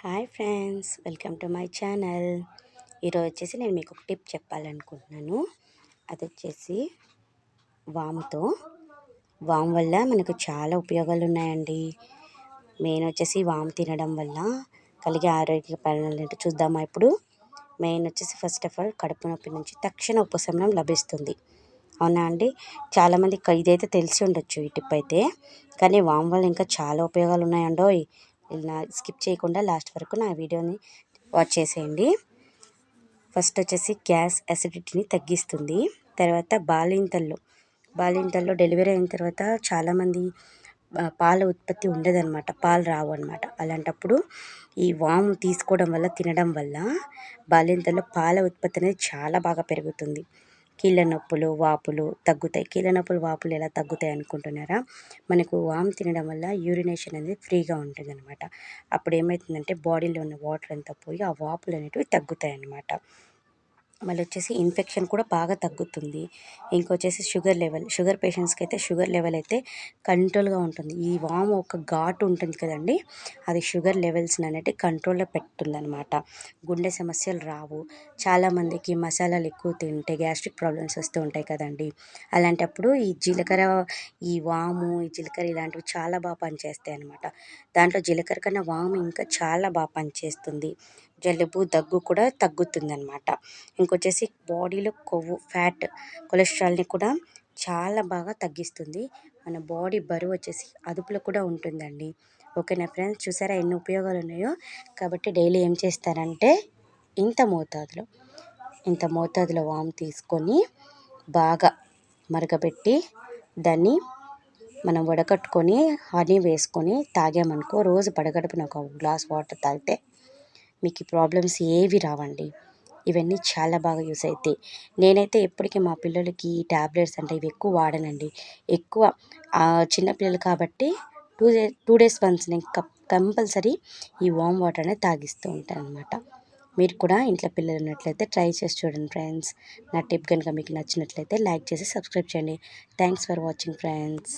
Hi friends, welcome to my channel. ఈరోజు వచ్చేసి నేను మీకు ఒక టిప్ చెప్పాలనుకుంటున్నాను. అది వచ్చేసి వాముతో. వాము వల్ల మనకు చాలా ఉపయోగాలు ఉన్నాయండి. మెయిన్ వచ్చేసి వాము తినడం వల్ల కలిగే ఆరోగ్య పరిణామాలు ఏంటో చూద్దామా ఇప్పుడు. మెయిన్ వచ్చేసి ఫస్ట్ ఆఫ్ ఆల్ కడుపు నొప్పి నుంచి తక్షణ ఉపశమనం లభిస్తుంది. అవునా అండి? చాలామంది ఇదైతే తెలిసి ఉండొచ్చు ఈ టిప్ అయితే, కానీ వాము వల్ల ఇంకా చాలా ఉపయోగాలు ఉన్నాయండోయ్. ఇలా స్కిప్ చేయకుండా లాస్ట్ వరకు నా వీడియోని వాచ్ చేసేయండి. ఫస్ట్ వచ్చేసి గ్యాస్ అసిడిటీని తగ్గిస్తుంది. తర్వాత బాలింతల్లో డెలివరీ అయిన తర్వాత చాలామంది పాల ఉత్పత్తి ఉండదన్నమాట, పాలు రావు అనమాట. అలాంటప్పుడు ఈ వాము తీసుకోవడం వల్ల, తినడం వల్ల బాలింతల్లో పాల ఉత్పత్తి అనేది చాలా బాగా పెరుగుతుంది. కీళ్ళ నొప్పులు, వాపులు తగ్గుతాయి. కీళ్ళ నొప్పులు, వాపులు ఎలా తగ్గుతాయి అనుకుంటున్నారా? మనకు వాము తినడం వల్ల యూరినేషన్ అనేది ఫ్రీగా ఉంటుందన్నమాట. అప్పుడు ఏమవుతుందంటే బాడీలో ఉన్న వాటర్ అంతా పోయి ఆ వాపులు అనేటివి తగ్గుతాయి అన్నమాట. మళ్ళీ వచ్చేసి ఇన్ఫెక్షన్ కూడా బాగా తగ్గుతుంది. ఇంకొచ్చేసి షుగర్ పేషెంట్స్కి అయితే షుగర్ లెవెల్ అయితే కంట్రోల్గా ఉంటుంది. ఈ వాము ఒక ఘాటు ఉంటుంది కదండి, అది షుగర్ లెవెల్స్ని అనేది కంట్రోల్లో పెడుతుందన్నమాట. గుండె సమస్యలు రావు. చాలామందికి మసాలాలు ఎక్కువ తింటే గ్యాస్ట్రిక్ ప్రాబ్లమ్స్ వస్తూ ఉంటాయి కదండి. అలాంటప్పుడు ఈ జీలకర్ర, ఈ వాము, ఈ జీలకర్ర ఇలాంటివి చాలా బాగా పనిచేస్తాయి అన్నమాట. దాంట్లో జీలకర్ర కన్నా వాము ఇంకా చాలా బాగా పనిచేస్తుంది. జలుబు, దగ్గు కూడా తగ్గుతుందన్నమాట. ఇంకొచ్చేసి బాడీలో కొవ్వు, కొలెస్ట్రాల్ని కూడా చాలా బాగా తగ్గిస్తుంది. మన బాడీ బరువు వచ్చేసి అదుపులో కూడా ఉంటుందండి. ఓకేనా ఫ్రెండ్స్, చూసారా ఎన్ని ఉపయోగాలు ఉన్నాయో. కాబట్టి డైలీ ఏం చేస్తారంటే ఇంత మోతాదులో వాము తీసుకొని బాగా మరగబెట్టి దాన్ని మనం వడకట్టుకొని హనీ వేసుకొని తాగామనుకో, రోజు పడగడుపున ఒక గ్లాస్ వాటర్ తాగితే మీకు ఈ ప్రాబ్లమ్స్ ఏవి రావండి. ఇవన్నీ చాలా బాగా యూస్ అవుతాయి. నేనైతే ఎప్పటికీ మా పిల్లలకి ఈ ట్యాబ్లెట్స్ అంటే ఇవి ఎక్కువ వాడనండి. ఎక్కువ చిన్నపిల్లలు కాబట్టి 2 days వన్స్ నేను కంపల్సరీ ఈ వామ్ వాటర్ అనేది తాగిస్తూ ఉంటాను అనమాట. మీరు కూడా ఇంట్లో పిల్లలు ఉన్నట్లయితే ట్రై చేసి చూడండి ఫ్రెండ్స్. నా టిప్ కనుక మీకు నచ్చినట్లయితే లైక్ చేసి సబ్స్క్రైబ్ చేయండి. Thanks for watching friends.